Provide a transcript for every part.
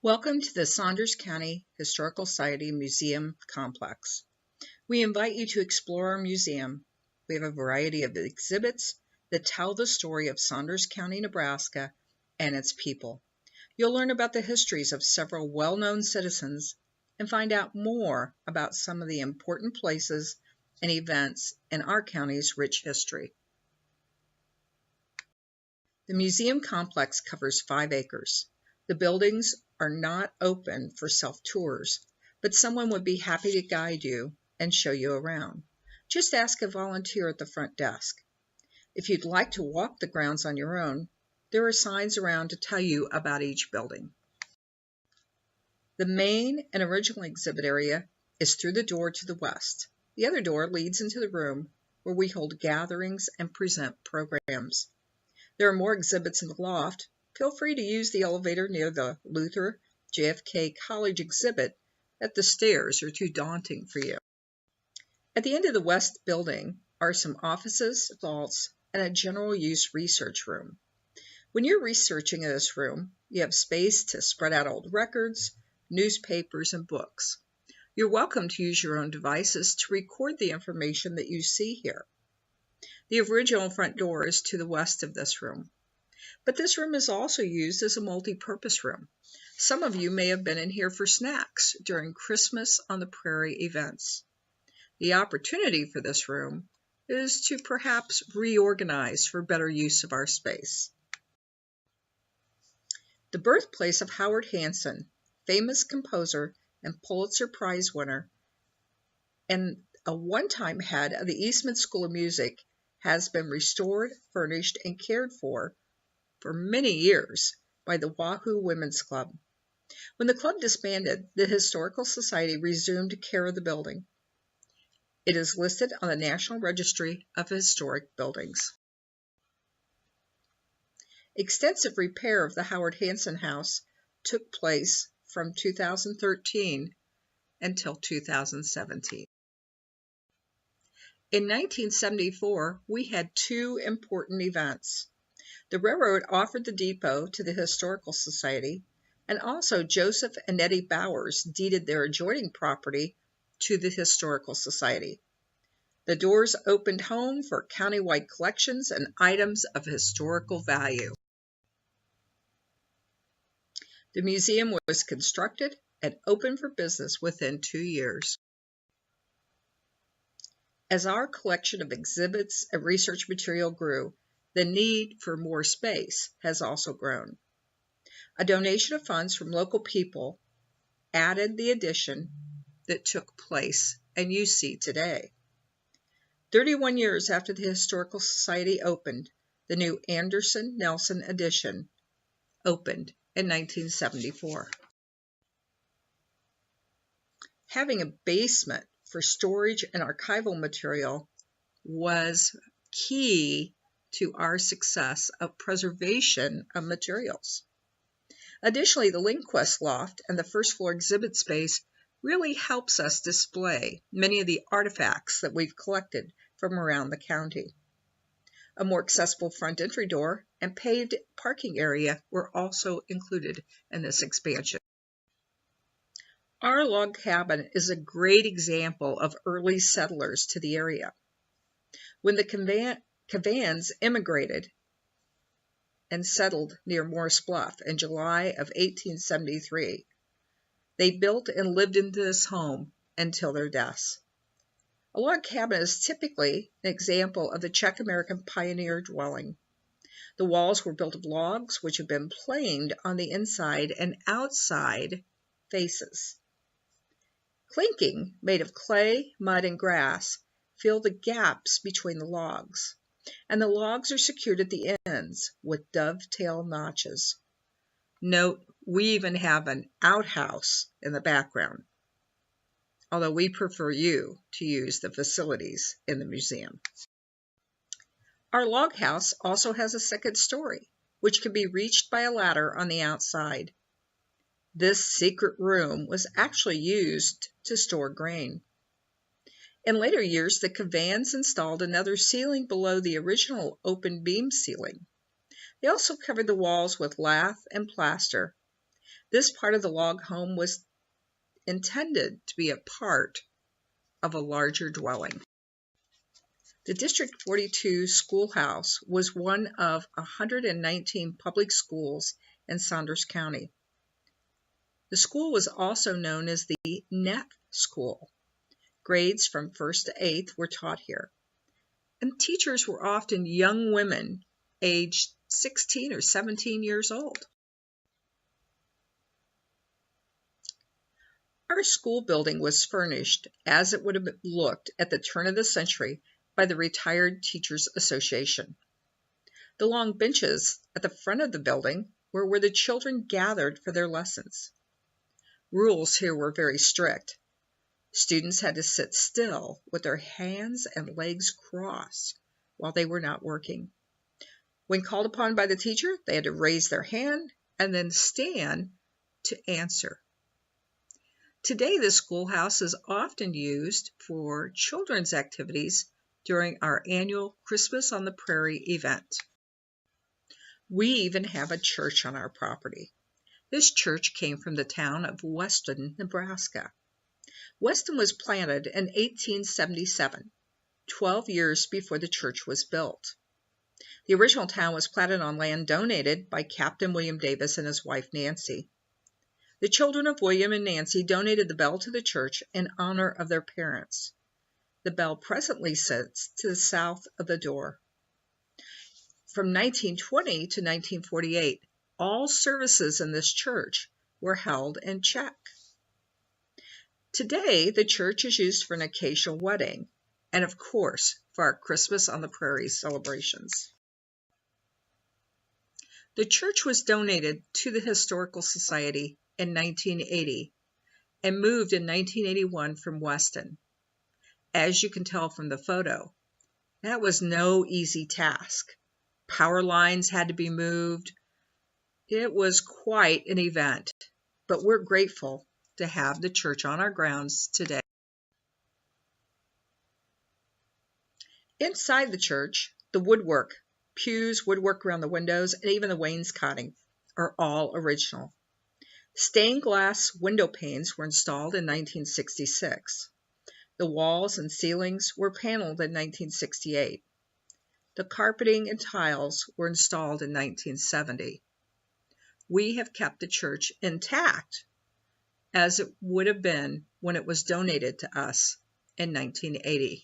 Welcome to the Saunders County Historical Society Museum Complex. We invite you to explore our museum. We have a variety of exhibits that tell the story of Saunders County, Nebraska, and its people. You'll learn about the histories of several well-known citizens and find out more about some of the important places and events in our county's rich history. The museum complex covers 5 acres. The buildings are not open for self-tours, but someone would be happy to guide you and show you around. Just ask a volunteer at the front desk. If you'd like to walk the grounds on your own, there are signs around to tell you about each building. The main and original exhibit area is through the door to the west. The other door leads into the room where we hold gatherings and present programs. There are more exhibits in the loft. Feel free to use the elevator near the Luther JFK College exhibit if the stairs are too daunting for you. At the end of the west building are some offices, vaults, and a general use research room. When you're researching in this room, you have space to spread out old records, newspapers, and books. You're welcome to use your own devices to record the information that you see here. The original front door is to the west of this room. But this room is also used as a multi-purpose room. Some of you may have been in here for snacks during Christmas on the Prairie events. The opportunity for this room is to perhaps reorganize for better use of our space. The birthplace of Howard Hanson, famous composer and Pulitzer Prize winner, and a one-time head of the Eastman School of Music, has been restored, furnished, and cared for many years by the Wahoo Women's Club. When the club disbanded, the Historical Society resumed care of the building. It is listed on the National Registry of Historic Buildings. Extensive repair of the Howard Hanson House took place from 2013 until 2017. In 1974, we had 2 important events. The railroad offered the depot to the Historical Society, and also Joseph and Nettie Bowers deeded their adjoining property to the Historical Society. The doors opened home for countywide collections and items of historical value. The museum was constructed and opened for business within 2 years. As our collection of exhibits and research material grew, the need for more space has also grown. A donation of funds from local people added the addition that took place and you see today. 31 years after the Historical Society opened, the new Anderson Nelson addition opened in 1974. Having a basement for storage and archival material was key to our success of preservation of materials. Additionally, the Lindquist Loft and the first floor exhibit space really helps us display many of the artifacts that we've collected from around the county. A more accessible front entry door and paved parking area were also included in this expansion. Our log cabin is a great example of early settlers to the area. When the Cavans immigrated and settled near Morris Bluff in July of 1873. They built and lived in this home until their deaths. A log cabin is typically an example of the Czech American pioneer dwelling. The walls were built of logs which have been planed on the inside and outside faces. Clinking, made of clay, mud, and grass, fill the gaps between the logs, and the logs are secured at the ends with dovetail notches. Note, we even have an outhouse in the background, although we prefer you to use the facilities in the museum. Our log house also has a second story, which can be reached by a ladder on the outside. This secret room was actually used to store grain. In later years, the Cavans installed another ceiling below the original open beam ceiling. They also covered the walls with lath and plaster This part of the log home was intended to be a part of a larger dwelling. The District 42 schoolhouse was one of 119 public schools in Saunders County. The school was also known as the Neff School. Grades from 1st to 8th were taught here, and teachers were often young women aged 16 or 17 years old. Our school building was furnished as it would have looked at the turn of the century by the Retired Teachers Association. The long benches at the front of the building were where the children gathered for their lessons. Rules here were very strict. Students had to sit still with their hands and legs crossed while they were not working. When called upon by the teacher, they had to raise their hand and then stand to answer. Today, the schoolhouse is often used for children's activities during our annual Christmas on the Prairie event. We even have a church on our property. This church came from the town of Weston, Nebraska. Weston was planted in 1877, 12 years before the church was built. The original town was platted on land donated by Captain William Davis and his wife Nancy. The children of William and Nancy donated the bell to the church in honor of their parents. The bell presently sits to the south of the door. From 1920 to 1948, all services in this church were held in Czech. Today, the church is used for an occasional wedding and, of course, for our Christmas on the Prairie celebrations. The church was donated to the Historical Society in 1980 and moved in 1981 from Weston. As you can tell from the photo, that was no easy task. Power lines had to be moved. It was quite an event, but we're grateful to have the church on our grounds today. Inside the church, the woodwork, pews, woodwork around the windows, and even the wainscoting are all original. Stained glass window panes were installed in 1966. The walls and ceilings were paneled in 1968. The carpeting and tiles were installed in 1970. We have kept the church intact as it would have been when it was donated to us in 1980.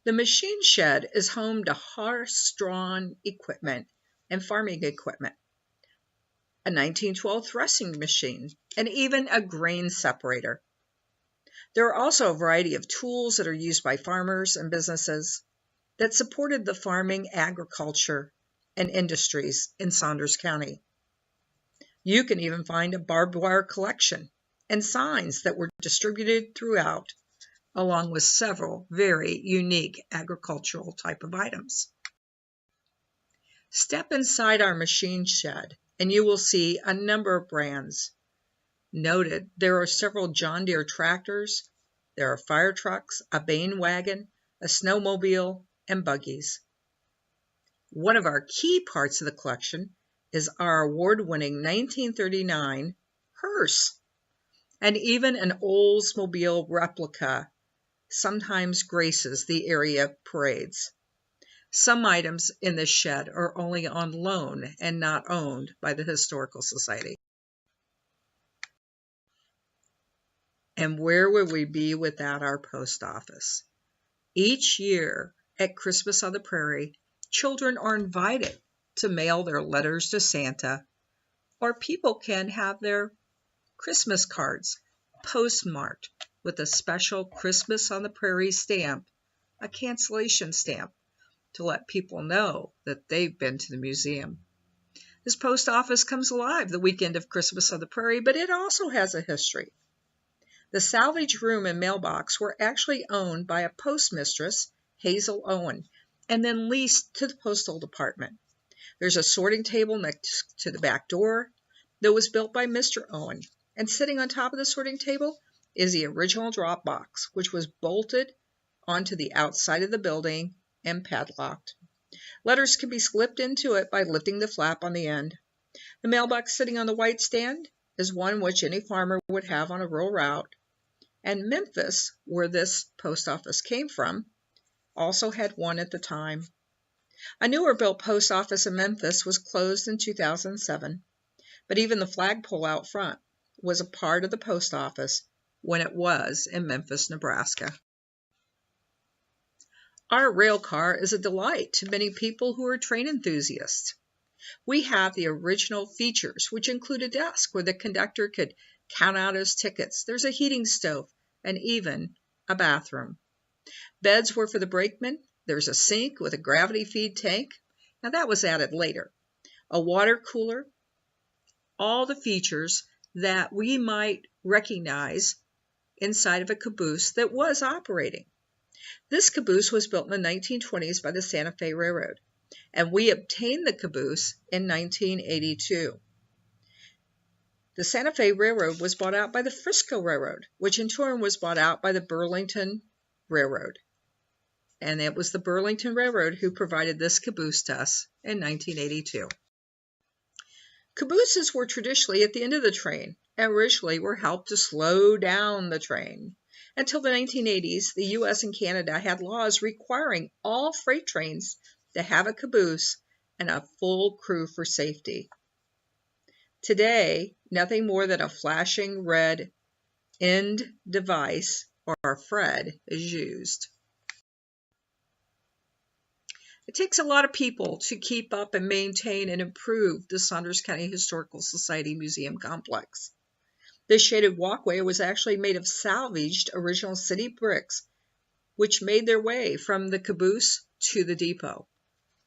The machine shed is home to horse-drawn equipment and farming equipment, a 1912 threshing machine, and even a grain separator. There are also a variety of tools that are used by farmers and businesses that supported the farming, agriculture, and industries in Saunders County. You can even find a barbed wire collection and signs that were distributed throughout, along with several very unique agricultural type of items. Step inside our machine shed and you will see a number of brands. Noted, there are several John Deere tractors, there are fire trucks, a Bain wagon, a snowmobile, and buggies. One of our key parts of the collection is our award-winning 1939 hearse, and even an Oldsmobile replica sometimes graces the area parades. Some items in this shed are only on loan and not owned by the Historical Society. And where would we be without our post office? Each year at Christmas on the Prairie, children are invited to mail their letters to Santa, or people can have their Christmas cards postmarked with a special Christmas on the Prairie stamp, a cancellation stamp, to let people know that they've been to the museum. This post office comes alive the weekend of Christmas on the Prairie, but it also has a history. The salvage room and mailbox were actually owned by a postmistress, Hazel Owen, and then leased to the postal department. There's a sorting table next to the back door that was built by Mr. Owen, and sitting on top of the sorting table is the original drop box, which was bolted onto the outside of the building and padlocked. Letters can be slipped into it by lifting the flap on the end. The mailbox sitting on the white stand is one which any farmer would have on a rural route, and Memphis, where this post office came from, also had one at the time. A newer built post office in Memphis was closed in 2007, but even the flagpole out front was a part of the post office when it was in Memphis, Nebraska. Our rail car is a delight to many people who are train enthusiasts. We have the original features, which include a desk where the conductor could count out his tickets. There's a heating stove and even a bathroom. Beds were for the brakemen. There's a sink with a gravity feed tank. Now that was added later. A water cooler. All the features that we might recognize inside of a caboose that was operating. This caboose was built in the 1920s by the Santa Fe Railroad, and we obtained the caboose in 1982. The Santa Fe Railroad was bought out by the Frisco Railroad, which in turn was bought out by the Burlington Railroad. And it was the Burlington Railroad who provided this caboose to us in 1982. Cabooses were traditionally at the end of the train and originally were helped to slow down the train. Until the 1980s, the U.S. and Canada had laws requiring all freight trains to have a caboose and a full crew for safety. Today, nothing more than a flashing red end device, or FRED, is used. It takes a lot of people to keep up and maintain and improve the Saunders County Historical Society Museum complex. This shaded walkway was actually made of salvaged original city bricks, which made their way from the caboose to the depot,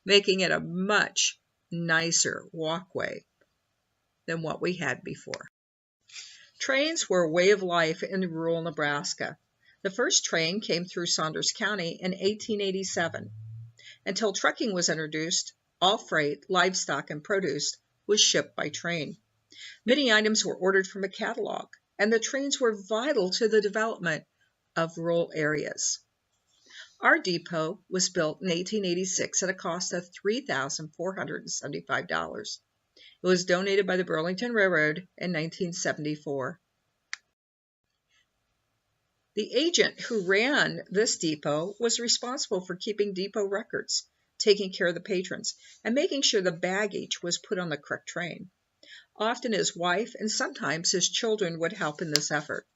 making it a much nicer walkway than what we had before. Trains were a way of life in rural Nebraska. The first train came through Saunders County in 1887. Until trucking was introduced, all freight, livestock, and produce was shipped by train. Many items were ordered from a catalog, and the trains were vital to the development of rural areas. Our depot was built in 1886 at a cost of $3,475. It was donated by the Burlington Railroad in 1974. The agent who ran this depot was responsible for keeping depot records, taking care of the patrons, and making sure the baggage was put on the correct train. Often his wife and sometimes his children would help in this effort.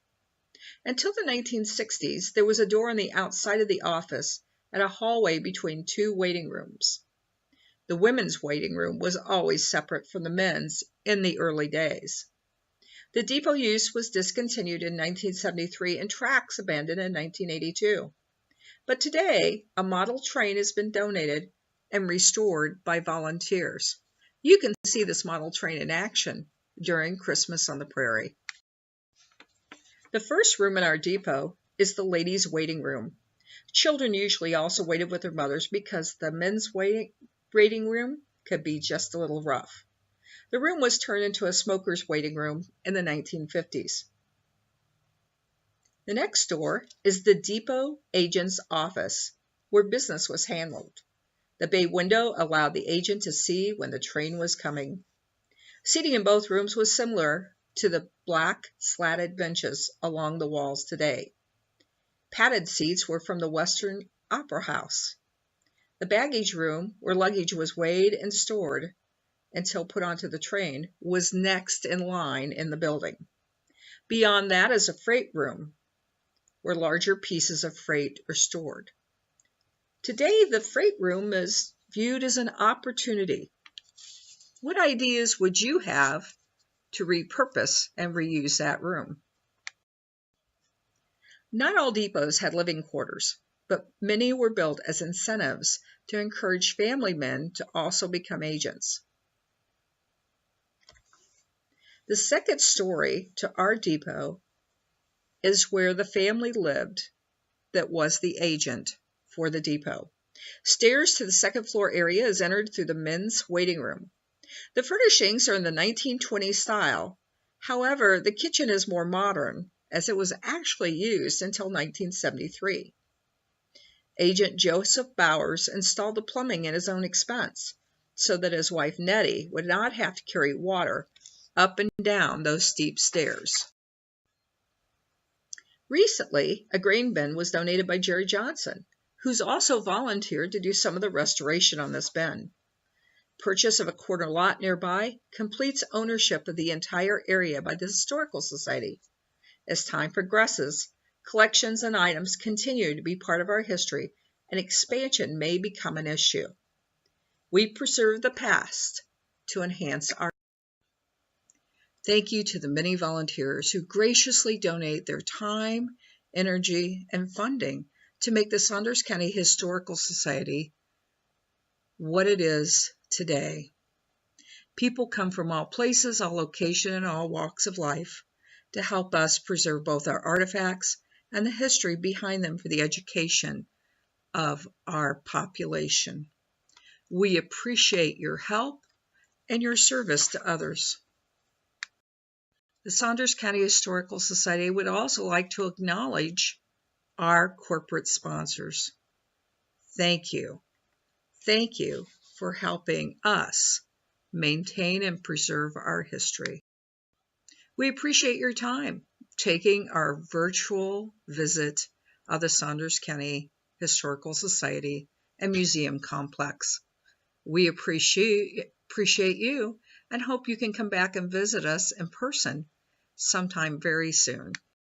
Until the 1960s, there was a door on the outside of the office and a hallway between two waiting rooms. The women's waiting room was always separate from the men's in the early days. The depot use was discontinued in 1973 and tracks abandoned in 1982. But today, a model train has been donated and restored by volunteers. You can see this model train in action during Christmas on the Prairie. The first room in our depot is the ladies' waiting room. Children usually also waited with their mothers because the men's waiting room could be just a little rough. The room was turned into a smoker's waiting room in the 1950s. The next door is the depot agent's office, where business was handled. The bay window allowed the agent to see when the train was coming. Seating in both rooms was similar to the black slatted benches along the walls today. Padded seats were from the Western Opera House. The baggage room, where luggage was weighed and stored until put onto the train, was next in line in the building. Beyond that is a freight room, where larger pieces of freight are stored. Today, the freight room is viewed as an opportunity. What ideas would you have to repurpose and reuse that room? Not all depots had living quarters, but many were built as incentives to encourage family men to also become agents. The second story to our depot is where the family lived that was the agent for the depot. Stairs to the second floor area is entered through the men's waiting room. The furnishings are in the 1920s style. However, the kitchen is more modern, as it was actually used until 1973. Agent Joseph Bowers installed the plumbing at his own expense. so that his wife Nettie would not have to carry water up and down those steep stairs. Recently, a grain bin was donated by Jerry Johnson, who's also volunteered to do some of the restoration on this bin. Purchase of a corner lot nearby completes ownership of the entire area by the Historical Society. As time progresses, collections and items continue to be part of our history, and expansion may become an issue. We preserve the past to enhance our. Thank you to the many volunteers who graciously donate their time, energy, and funding to make the Saunders County Historical Society what it is today. People come from all places, all locations, and all walks of life to help us preserve both our artifacts and the history behind them for the education of our population. We appreciate your help and your service to others. The Saunders County Historical Society would also like to acknowledge our corporate sponsors. Thank you. Thank you for helping us maintain and preserve our history. We appreciate your time taking our virtual visit of the Saunders County Historical Society and Museum Complex. We appreciate you and hope you can come back and visit us in person sometime very soon.